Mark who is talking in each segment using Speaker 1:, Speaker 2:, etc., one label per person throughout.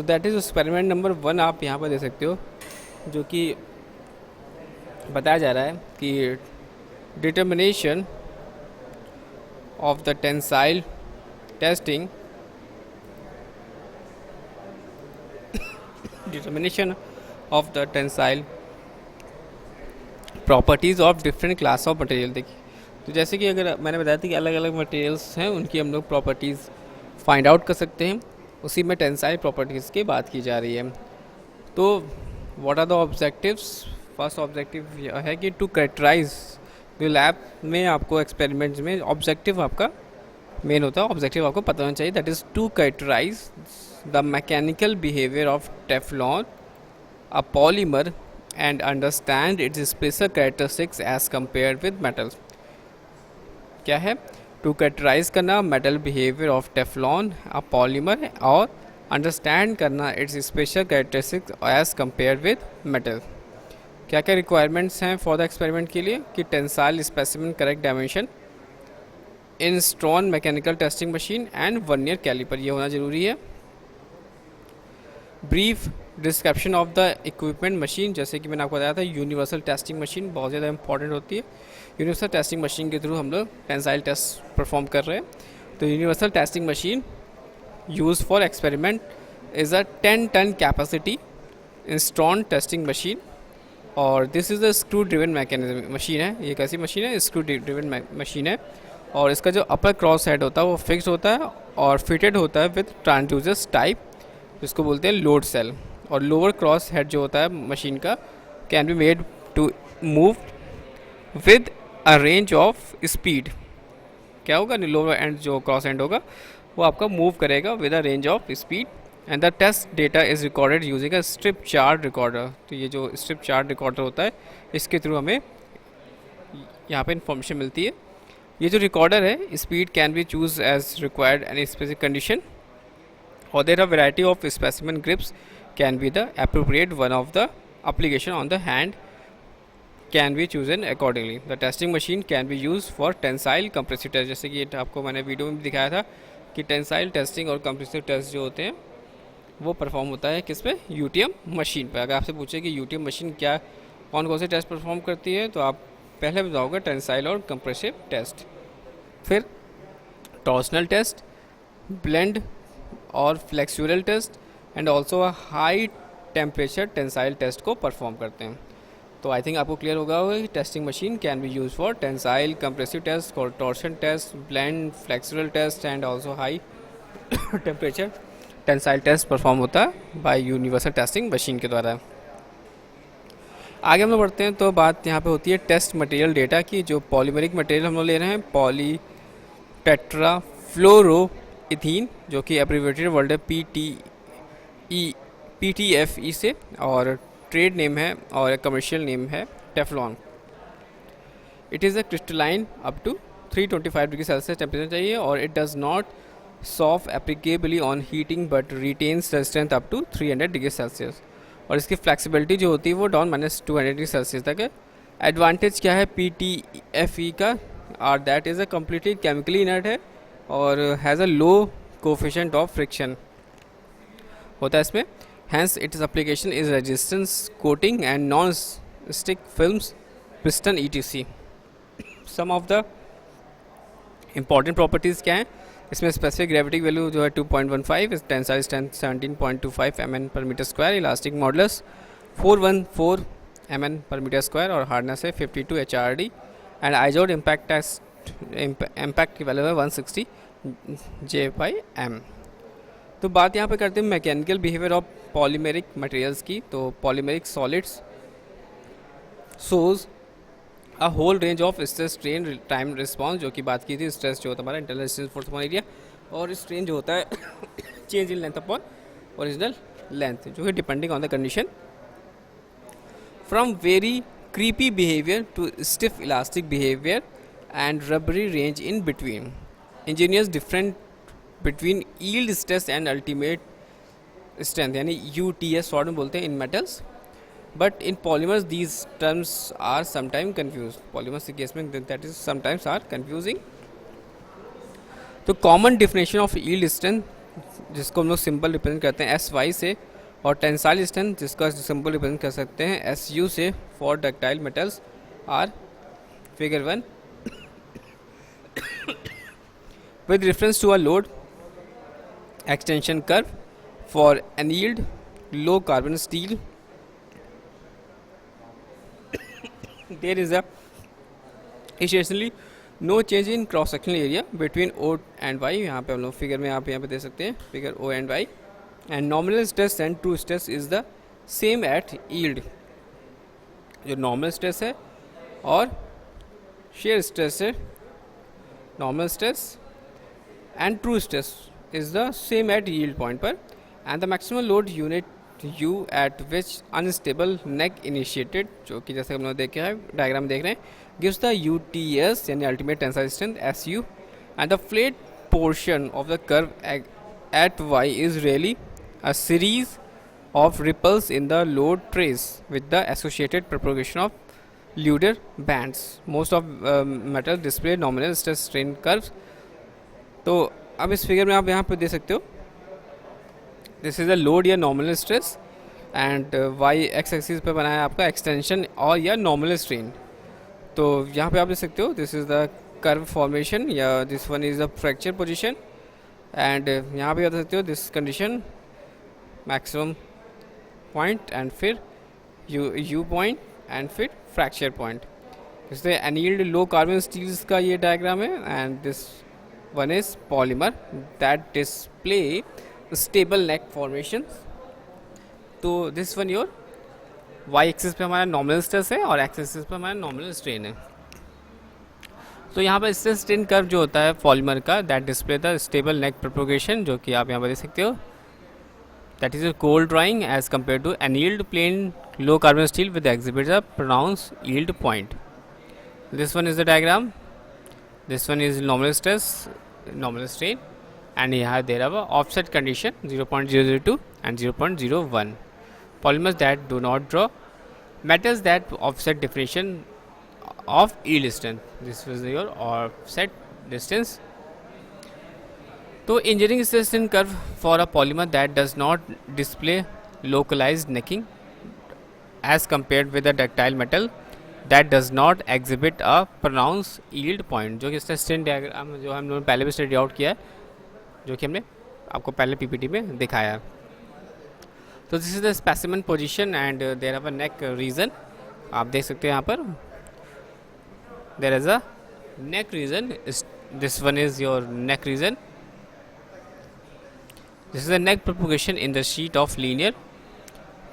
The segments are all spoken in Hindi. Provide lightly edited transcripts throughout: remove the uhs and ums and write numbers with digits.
Speaker 1: तो दैट इज़ एक्सपेरिमेंट नंबर 1 आप यहाँ पर दे सकते हो, जो कि बताया जा रहा है कि determination of the tensile testing, determination of the tensile properties of different class of material. देखिए, तो जैसे कि अगर मैंने बताया था कि अलग अलग मटेरियल्स हैं, उनकी हम लोग प्रॉपर्टीज़ फाइंड आउट कर सकते हैं, उसी में टेंसाइल प्रॉपर्टीज़ की बात की जा रही है। तो what are the objectives? First objective यह है कि टू कैरेक्टराइज, जो लैब में आपको एक्सपेरिमेंट्स में ऑब्जेक्टिव आपका मेन होता है, ऑब्जेक्टिव आपको पता होना चाहिए, that is to characterise the mechanical behaviour of Teflon a polymer and understand its special characteristics as compared with metals। क्या है? टू कैरेक्टराइज करना metal behaviour of Teflon a polymer, और अंडरस्टैंड करना its special characteristics as compare with metal. क्या क्या रिक्वायरमेंट्स हैं फॉर द एक्सपेरिमेंट के लिए? कि tensile specimen correct dimension, Instron mechanical testing machine and vernier calliper, ये होना ज़रूरी है। Brief description of the equipment machine, जैसे कि मैंने आपको बताया था यूनिवर्सल टेस्टिंग मशीन बहुत ज़्यादा इंपॉर्टेंट होती है। यूनिवर्सल टेस्टिंग मशीन के थ्रू हम लोग टेंसाइल टेस्ट परफॉर्म कर रहे हैं। तो universal testing machine use for experiment is a 10 ton capacity Instron testing machine, और this is a screw driven mechanism machine है। ये कैसी मशीन है? स्क्रू ड्रिवन मशीन है, और इसका जो अपर क्रॉस हेड होता है वो फिक्स होता है और फिटेड होता है विद ट्रांसड्यूसर्स टाइप, जिसको बोलते हैं लोड सेल। और लोअर क्रॉस हेड जो होता है मशीन का can be made to move with a range of speed. क्या होगा? लोअर एंड जो क्रॉस एंड होगा वो आपका मूव करेगा with a range of speed, and the test data is recorded using a strip chart recorder. तो ये जो स्ट्रिप चार्ट रिकॉर्डर होता है, इसके थ्रू हमें यहाँ पे इंफॉर्मेशन मिलती है। ये जो रिकॉर्डर है, speed can be choose as required any specific condition, or there are variety of specimen grips can be the appropriate one of the application on the hand can be chosen accordingly। The testing machine can be used for tensile compressive test, जैसे कि आपको मैंने वीडियो में भी दिखाया था कि टेंसाइल टेस्टिंग और कंप्रेसिव टेस्ट जो होते हैं वो परफॉर्म होता है किस पे? यूटीएम मशीन पे। अगर आपसे पूछे कि यूटीएम मशीन क्या कौन कौन से टेस्ट परफॉर्म करती है, तो आप पहले बताओगे टेंसाइल और कंप्रेसिव टेस्ट, फिर टॉर्सनल टेस्ट, ब्लेंड और flexural test, and also high temperature tensile test को परफॉर्म करते हैं। तो आई थिंक आपको क्लियर होगा कि testing machine can be use for tensile, compressive test, torsion test, bend, flexural test, and also high temperature tensile test perform होता है बाय यूनिवर्सल टेस्टिंग मशीन के द्वारा। आगे हम लोग बढ़ते हैं, तो बात यहाँ पे होती है टेस्ट मटेरियल डेटा की। जो पॉलीमेरिक मटेरियल हम लोग ले रहे हैं, पॉली टेट्रा फ्लोरो इथीन, जो कि एब्रीवेटेड वर्ड है PTFE से, और ट्रेड नेम है और कमर्शियल नेम है Teflon. It is a crystalline up to 325 degree Celsius temperature चाहिए, और it does not soft applicably on heating but retains strength up to 300 degree Celsius, और इसकी फ्लैक्सिबिलिटी जो होती है वो डाउन -200 डिग्री सेल्सियस तक है। एडवांटेज क्या है PTFE का? और that is a completely chemically inert है और has a low coefficient of friction होता है इसमें। Hence its application is resistance coating and non stick films, piston ETC। Some of the important properties क्या हैं इसमें? स्पेसिफिक ग्रेविटी वैल्यू जो है 2.15, tensile strength 17.25 mn per meter square, elastic modulus 414 mn per meter square, और हार्डनेस है 52 HRD, एंड आइजोड इम्पैक्ट की वैल्यू है 160 J/m। तो बात यहाँ पे करते हैं mechanical behaviour of polymeric materials की। तो polymeric solids shows a whole range of stress strain time response, जो कि बात की थी, स्ट्रेस जो होता है हमारा internal stress force upon area, और स्ट्रेन जो होता है change in length upon original length, जो है depending on the condition, from very creepy behavior to stiff elastic behavior and rubbery range in between। Engineers different between yield stress and ultimate strength, यानी UTS शॉर्ट में बोलते हैं इन metals, but in polymers these terms are sometimes confused। polymers के केस में that is sometimes are confusing। तो common definition of yield strength जिसको हम लोग सिंबल रिप्रेजेंट करते हैं एस वाई से, और टेंसाइल स्ट्रेंथ जिसका सिंबल रिप्रेजेंट कर सकते हैं एस यू से for ductile metals are figure 1 with reference to a load extension curve for annealed low carbon steel. There is a essentially no change in cross sectional area between O and Y. यहाँ पे हम लोग फिगर में आप यहाँ पे दे सकते हैं figure O and Y, and nominal stress and true stress is the same at yield. जो नॉर्मल स्ट्रेस है और शेयर स्ट्रेस है, normal stress and true stress is the same at yield point पर, and the maximum load unit U at which unstable neck initiated, जो कि जैसे हम लोग देखे हैं डायग्राम देख रहे हैं, gives the UTS यानी ultimate tensile strength SU, and the flat portion of the curve at Y is really a series of ripples in the load trace with the associated propagation of Luder bands. Most of metal display nominal stress strain curves. तो अब इस फिगर में आप यहाँ पे दे सकते हो दिस इज़ अ लोड या nominal stress, and Y X axis पे बनाया आपका एक्सटेंशन और या नॉमिनल स्ट्रेन. तो यहाँ पे आप देख सकते हो this is the curve formation या this one is the fracture position, and यहाँ पे आप देख सकते हो this condition maximum point and फिर यू पॉइंट एंड फिर फ्रैक्चर पॉइंट. इसलिए एनील्ड लो कार्बन स्टील्स का ये डायग्राम है, and this one is polymer that display stable neck formation. तो this one your y axis पे हमारा नॉमिनल स्ट्रेस है और x axis पे हमारा नॉमिनल स्ट्रेन है. तो यहाँ पर स्ट्रेस स्ट्रेन कर्व जो होता है पॉलीमर का that display the stable neck propagation, जो कि आप यहाँ पर देख सकते हो that is a cold drawing as compare to annealed plain low carbon steel with exhibits a pronounce yield point. This one is the diagram. This one is nominal stress, nominal strain, and here there are offset condition 0.002 and 0.01. Polymers that do not draw, metals that offset definition of yield strength. This was your offset distance. तो engineering stress strain curve for a polymer that does not display localized necking as compared with a ductile metal that does not exhibit a pronounced yield point, जो कि इसका स्ट्रेन डायग्राम जो हम लोगों ने पहले भी स्टडी आउट किया है, जो कि हमने आपको पहले पीपीटी में दिखाया. तो this is the specimen position and there have a neck region. आप देख सकते हैं यहाँ पर there is a neck region. This one is your neck region. This is the neck propagation in the sheet of linear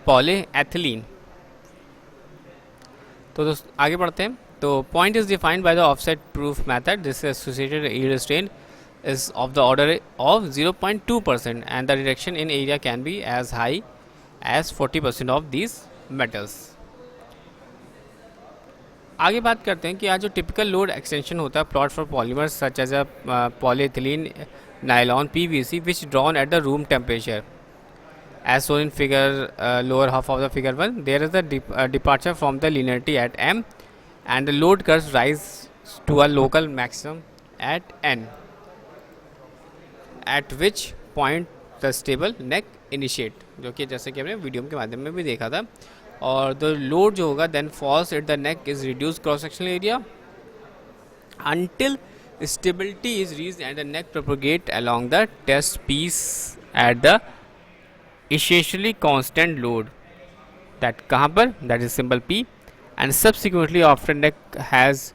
Speaker 1: polyethylene. तो दोस्त आगे बढ़ते हैं. तो point is defined by the offset proof method. This associated yield strain is of the order of 0.2% and the reduction in area can be as high as 40% of these metals. आगे बात करते हैं कि आज जो टिपिकल लोड एक्सटेंशन होता है plot for polymers such as a polyethylene nylon PVC which drawn at the room temperature as shown in figure lower half of the figure 1. There is a departure from the linearity at m and the load curves rise to a local maximum at n, at which point the stable neck initiate, जो कि जैसे कि हमने वीडियो के माध्यम में भी देखा था. और the load जो होगा then falls at the neck is reduced cross sectional area until stability is reached and the neck propagate along the test piece at the essentially constant load. That कहाँ पर, that is symbol P, and subsequently after neck has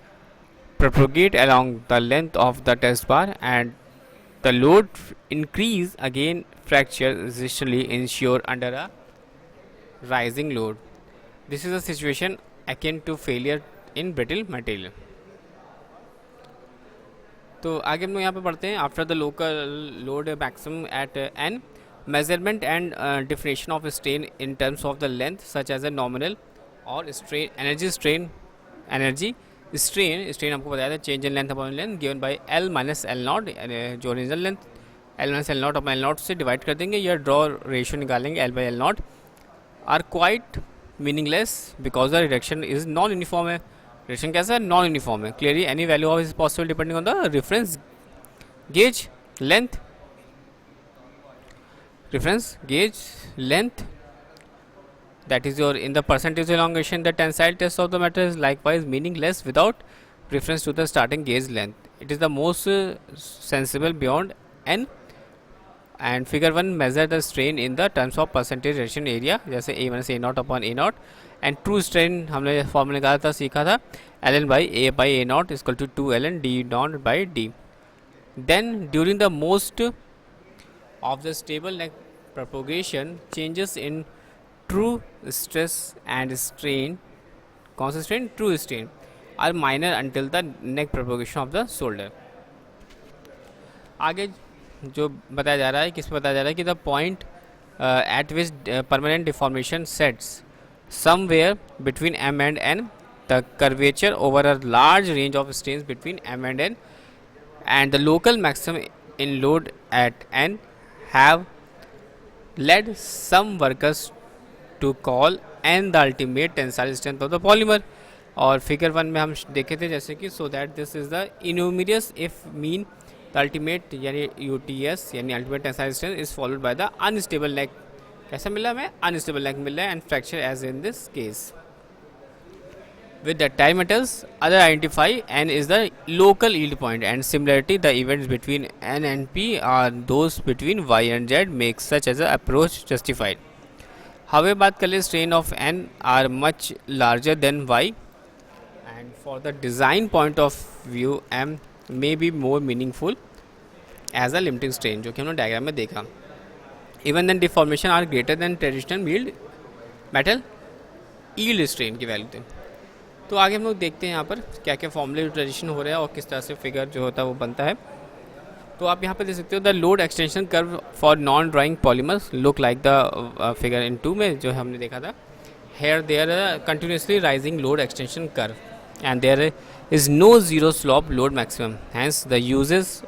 Speaker 1: propagate along the length of the test bar and the load increase again fracture essentially ensure under a rising load. This is a situation akin to failure in brittle material. तो आगे हम लोग यहाँ पे बढ़ते हैं. After the local load maximum at n, measurement and definition of strain in terms of the length such as a nominal or strain energy strain आपको बताया था change in length upon length given by L minus L naught, जो original length L minus L naught अपना L naught से डिवाइड कर देंगे या ड्रॉ रेशियो निकालेंगे L by L naught are quite meaningless because the reduction is non uniform है. रिडक्शन कैसा है, नॉन यूनिफॉर्म है. Clearly any value of is possible depending on the reference gauge length reference gauge length, that is your in the percentage elongation. The tensile test of the matter is likewise meaningless without reference to the starting gauge length. It is the most sensible beyond n. And figure 1 measure the strain in the terms of percentage reaction area, जैसे A minus A naught upon A naught. And true strain हमने फॉर्मूला निकाला था, सीखा था, ln by A नॉट equal to 2 ln D naught by D. Then during the most of the stable neck propagation, changes in true stress and strain, कौन सा strain? True strain, are minor until the neck propagation of the shoulder. आगे जो बताया जा रहा है, किस पे बताया जा रहा है कि the point eight which permanent deformation sets somewhere between m and n, the curvature over a large range of strains between m and n, and the local maximum in load at n have led some workers to call n the ultimate tensile strength of the polymer. और फिगर 1 में हम देखे थे जैसे कि so that this is the innumerous if mean the ultimate यानी UTS यानी ultimate tensile strength is followed by the unstable neck. कैसा मिला हमें? अनस्टेबल नेक मिल रहा है and fracture as in this case. With the tie metals, other identify n is the local yield point, and similarity the events between n and p are those between y and z makes such as a approach justified. However, बात कर ले strain of n are much larger than y, and for the design point of view m may be more meaningful as a limiting strain, जो कि हमने डायग्राम में देखा. Even then deformation are greater than traditional metal yield strain की वैल्यू थे. तो आगे हम लोग देखते हैं यहाँ पर क्या क्या फॉर्मूले यूटिलाइजेशन हो रहा है और किस तरह से फिगर जो होता है वो बनता है. तो आप यहाँ पर देख सकते हो the load extension curve for non drawing polymers look like the figure in 2 में जो हमने देखा था. Here there continuously rising load extension curve and there is no zero slope load maximum, hence the uses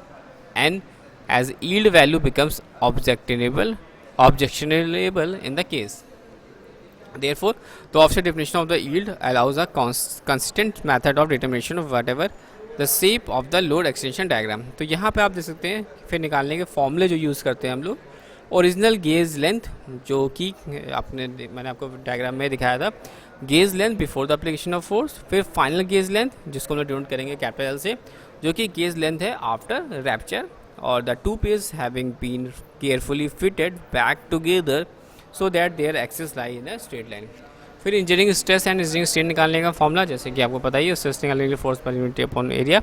Speaker 1: an as yield value becomes objectionable in the case. Therefore, the offset definition of the yield allows a consistent method of determination of whatever the shape of the load extension diagram. तो यहाँ पे आप देख सकते हैं फिर निकालने के फॉर्मूले जो यूज़ करते हैं हम लोग. ओरिजिनल गेज लेंथ जो कि मैंने आपको डायग्राम में दिखाया था, gauge length before the application of force, फिर फाइनल गेज लेंथ जिसको हम लोग डिनोट करेंगे कैपिटल से, जो कि गेज लेंथ है आफ्टर रैप्चर, और the two piece having been carefully fitted back together so that their axis lie in a straight line. फिर engineering stress and engineering strain निकालने का फॉर्मूला जैसे कि आपको पता ही है, स्ट्रेस निकालने के लिए फोर्स पर यूनिट अपॉन एरिया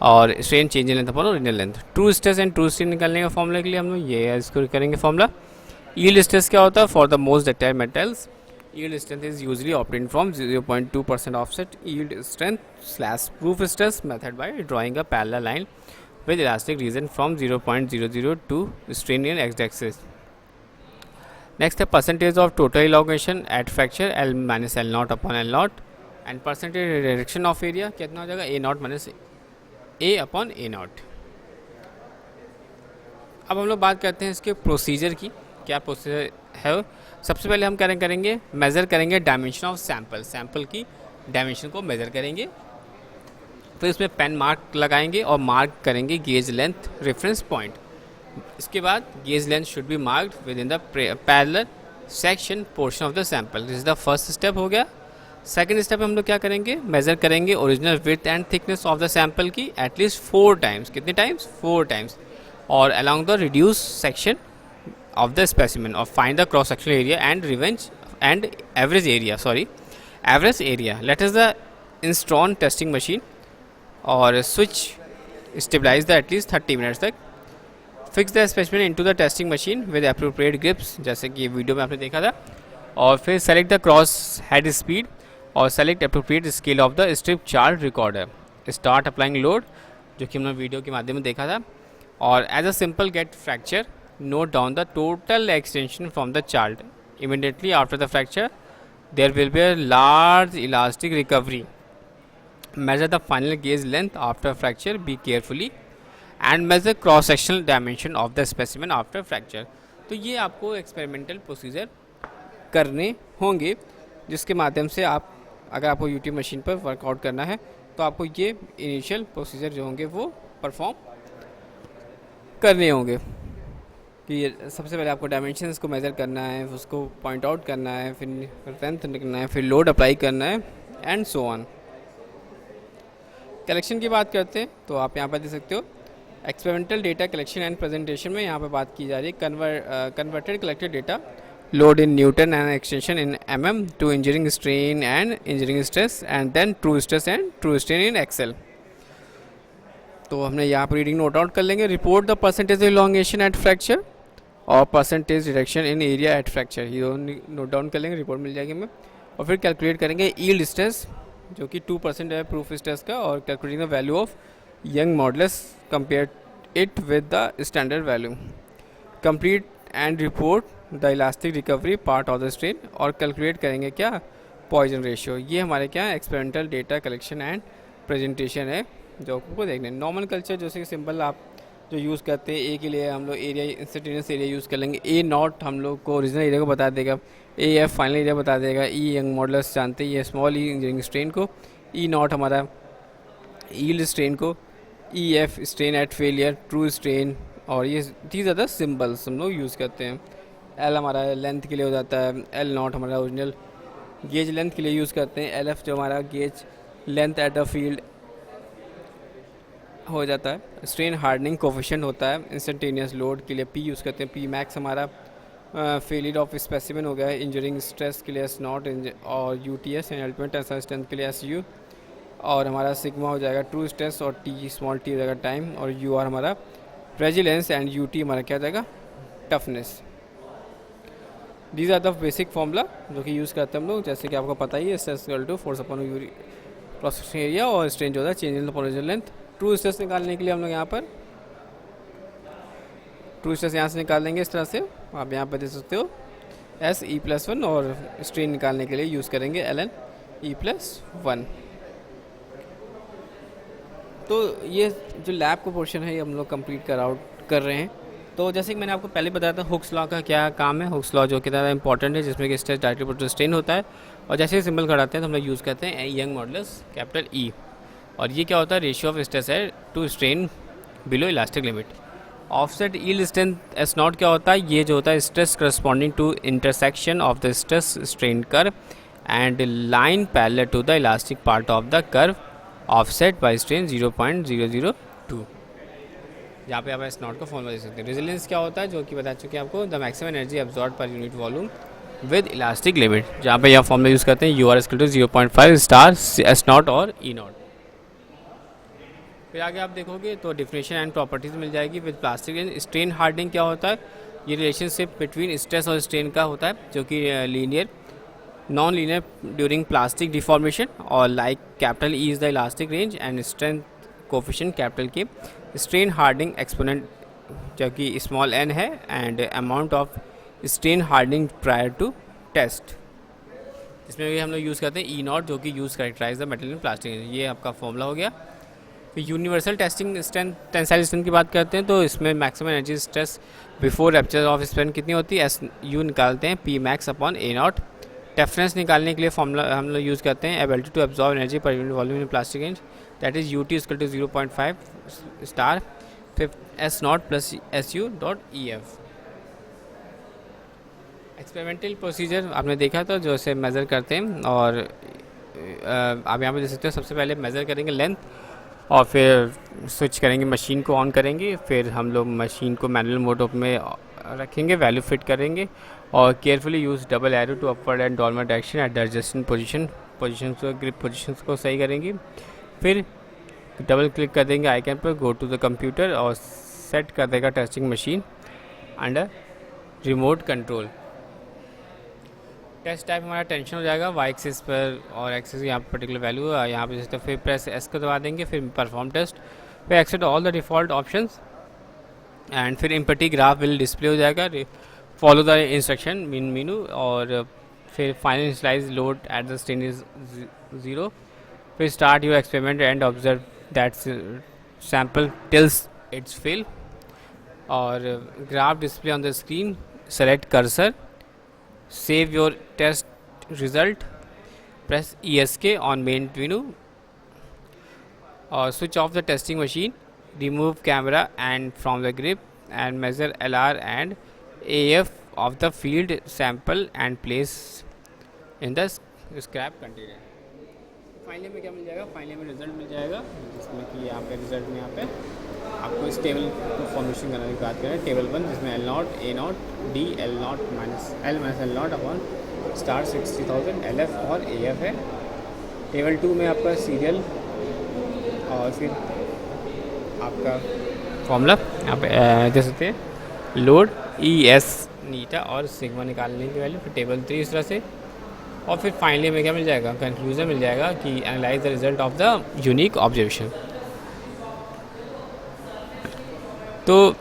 Speaker 1: और strain change in length upon original length. True stress and true strain निकालने का फॉर्मूला के लिए हम लोग ये इसको करेंगे फॉर्मूला. यील्ड स्ट्रेस क्या होता है? For the most ductile metals yield strength is usually obtained from 0.2% offset yield strength slash proof stress method by drawing a parallel line with elastic region from 0.002 strain in X axis. Next है percentage of total elongation at fracture L minus L naught upon L naught, and percentage reduction of area कितना हो जाएगा? A naught minus A upon A naught. अब हम लोग बात करते हैं इसके प्रोसीजर की. क्या प्रोसीजर है? सबसे पहले हम करेंगे मेज़र करेंगे डायमेंशन ऑफ सैंपल की डायमेंशन को मेज़र करेंगे. फिर इसमें पेन मार्क लगाएंगे और मार्क करेंगे गेज लेंथ रेफरेंस पॉइंट. इसके बाद gauge length should be marked with in the parallel section portion of the sample. This is the first step हो गया. सेकंड स्टेप हम लोग क्या करेंगे? मेजर करेंगे original width and thickness of the sample की एटलीस्ट 4 टाइम्स. कितने टाइम्स? 4 टाइम्स. और along the reduce section of the specimen और find the cross sectional area and average area. Let is the install testing machine और switch stabilise the at least 30 minutes तक. Fix the specimen into the testing machine with appropriate grips जैसे कि वीडियो में आपने देखा था. और फिर select the cross head speed और select appropriate scale of the strip chart recorder. Start applying load जो कि हमने वीडियो के माध्यम में देखा था. और as a simple gate fracture note down the total extension from the chart. Immediately after the fracture there will be a large elastic recovery. Measure the final gauge length after fracture. Be carefully and measure cross sectional dimension of the specimen after fracture. तो ये आपको एक्सपेरिमेंटल प्रोसीजर करने होंगे जिसके माध्यम से आप अगर आपको यूटी मशीन पर वर्कआउट करना है तो आपको ये इनिशियल प्रोसीजर जो होंगे वो परफॉर्म करने होंगे. कि सबसे पहले आपको डायमेंशंस को मेज़र करना है, उसको पॉइंट आउट करना है, फिर लेंथ करना है, फिर लोड अप्लाई करना है एंड सो ऑन। कलेक्शन की बात करते हैं तो आप यहाँ पर देख सकते हो experimental data collection and presentation में यहाँ पर बात की जा रही है converted collected data load in newton and extension in mm to engineering strain and engineering stress and then true stress and true strain in Excel. तो हमने यहाँ पर रीडिंग नोट आउट कर लेंगे। Report the percentage elongation at fracture और percentage reduction in area at fracture, ये नोट डाउन कर लेंगे, रिपोर्ट मिल जाएगी हमें। और फिर कैलकुलेट करेंगे यील्ड स्ट्रेस जो कि 2% है प्रूफ स्ट्रेस का, और calculating the value of young modulus compare it with the standard value. Complete and report the elastic recovery part of the strain, और कैलकुलेट करेंगे क्या पॉइजन रेशियो। ये हमारे क्या है experimental data collection and presentation है जो आपको देखने। नॉर्मल कल्चर जैसे कि सिंपल आप जो यूज़ करते हैं ए के लिए हम लोग एरिया इंस्टेंटेनियस एरिया यूज़ कर लेंगे। ए नॉट हम लोग को ओरिजिनल एरिया को बता देगा, ए एफ फाइनल एरिया बता देगा, ई यंग मॉडुलस जानते हैं, ये स्मॉल ई इंजीनियरिंग स्ट्रेन को, ई नॉट हमारा यील्ड स्ट्रेन को, E F strain at failure, true strain, और ये थी ज़्यादा सिंबल्स हम लोग यूज़ करते हैं। एल हमारा लेंथ के लिए हो जाता है, एल नॉट हमारा ओरिजिनल गेज लेंथ के लिए यूज़ करते हैं, एल एफ जो हमारा gauge length at the field हो जाता है। स्ट्रेन हार्डनिंग कोफिशिएंट होता है इंस्टेंटेनियस लोड के लिए पी यूज़ करते हैं, पी मैक्स हमारा फेलियर ऑफ स्पेसिमेन हो गया है, इंजरिंग स्ट्रेस के लिए एस नॉट और U T S and ultimate tensile strength के लिए एस यू, और हमारा सिग्मा हो जाएगा ट्रू स्ट्रेस, और टी स्मॉल टी हो जाएगा टाइम, और यू आर हमारा रेजिलेंस एंड यू टी हमारा क्या हो जाएगा toughness. These are the basic formula जो कि यूज़ करते हैं हम लोग, जैसे कि आपको पता ही है stress equal to force upon your cross section area, और स्ट्रेन जो होता है change in the original length. True stress निकालने के लिए हम लोग यहाँ पर ट्रू स्ट्रेस यहाँ से निकाल लेंगे इस तरह से, आप यहाँ पर देख सकते हो एस ई प्लस 1, और स्ट्रेन निकालने के लिए यूज़ करेंगे एल एन ई प्लस 1। तो ये जो लैब का पोर्शन है ये हम लोग कंप्लीट कर रहे हैं। तो जैसे कि मैंने आपको पहले बताया था हुक्स लॉ का क्या काम है। हुक्स लॉ जो कि ज़्यादा इंपॉर्टेंट है, जिसमें कि स्ट्रेस डायरेक्टली प्रोपोर्शनल स्ट्रेन होता है, और जैसे ही सिंबल खड़ाते हैं तो हम लोग यूज़ करते हैं यंग मॉडुलस कैपिटल ई, और ये क्या होता है रेशियो ऑफ स्ट्रेस है to strain below elastic limit. Offset yield strength S naught क्या होता है, ये जो होता है stress corresponding to intersection of the stress strain curve and line parallel to the elastic part of the curve offset by strain 0.002। यहाँ पे आप एस नॉट का फॉर्मूला दे सकते हैं। रेजिलेंस क्या होता है जो कि बता चुके हैं आपको, the maximum energy absorb per unit volume with elastic limit, जहाँ पे यह फॉर्मूला यूज़ करते हैं U R equal to 0.5 star S naught और ई नॉट। फिर आगे आप देखोगे तो डिफिनेशन एंड प्रॉपर्टीज मिल जाएगी विद प्लास्टिक। स्ट्रेन हार्डनिंग क्या होता है, ये रिलेशनशिप बिटवीन स्ट्रेस और स्ट्रेन का होता है जो कि linear non linear during plastic deformation, और like capital E is the elastic range and strength coefficient capital K. Strain hardening exponent जो कि स्मॉल एन है, and amount of strain hardening prior to test, इसमें भी हम लोग यूज़ करते हैं ई नॉट जो कि use characterise the material in plastic. ये आपका फॉर्मूला हो गया। फिर universal testing strength tensile strength की बात करते हैं, तो इसमें maximum energy stress before rupture of strength कितनी होती है, एस यू निकालते हैं P max upon A naught. Toughness निकालने के लिए फॉर्मूला हम लोग यूज़ करते हैं ability to absorb energy per unit volume in plastic range, that is U T equal to 0.5 star फिर S not plus S U dot E F. Experimental procedure आपने देखा था जो इसे मेज़र करते हैं, और आप यहाँ पे देख सकते हो सबसे पहले मेज़र करेंगे लेंथ, और फिर स्विच करेंगे मशीन को ऑन करेंगे, फिर हम लोग मशीन को मैनुअल मोड में रखेंगे, वैल्यू फिट करेंगे, और carefully use double arrow to upward and downward direction at the adjusting position को ग्रिप पोजीशंस को सही करेंगे। फिर डबल क्लिक कर देंगे आइकन पर, गो टू द कंप्यूटर, और सेट कर देगा testing machine under remote control. Test type हमारा टेंशन हो जाएगा वाई एक्सिस पर, और एक्सिस यहाँ पर पर्टिकुलर वैल्यू यहाँ पे जैसे, फिर प्रेस एस को दबा देंगे, फिर परफॉर्म टेस्ट, फिर accept all the default options, and फिर एम्पटी ग्राफ विल डिस्प्ले हो जाएगा। फॉलो द इंस्ट्रक्शन मीनू, और फिर final initialise load at the strain is 0। फिर start your experiment and observe that sample tills it's fail, और graph display on the screen, select cursor, save your test result, press ESK on main menu, or switch off the testing machine, remove camera and from the grip, and measure LR and AF of the field sample and place in the scrap container. Finally में क्या मिल जाएगा, फाइनली में रिजल्ट मिल जाएगा, जिसमें कि यहाँ पे रिजल्ट में यहाँ पे आपको इस टेबल को फॉर्मेशन करने की बात करें, टेबल 1 जिसमें L not A not D L not minus L naught upon star 60,000 LF और AF है। टेबल 2 में आपका सीरियल और फिर आपका फॉर्मूला यहाँ पे दे सकते हैं, लोड ES नीटा और सिग्मा निकालने की वैल्यू, फिर टेबल 3 इस तरह से, और फिर फाइनली में क्या मिल जाएगा, कंक्लूजन मिल जाएगा कि analyse the result of the unique observation. तो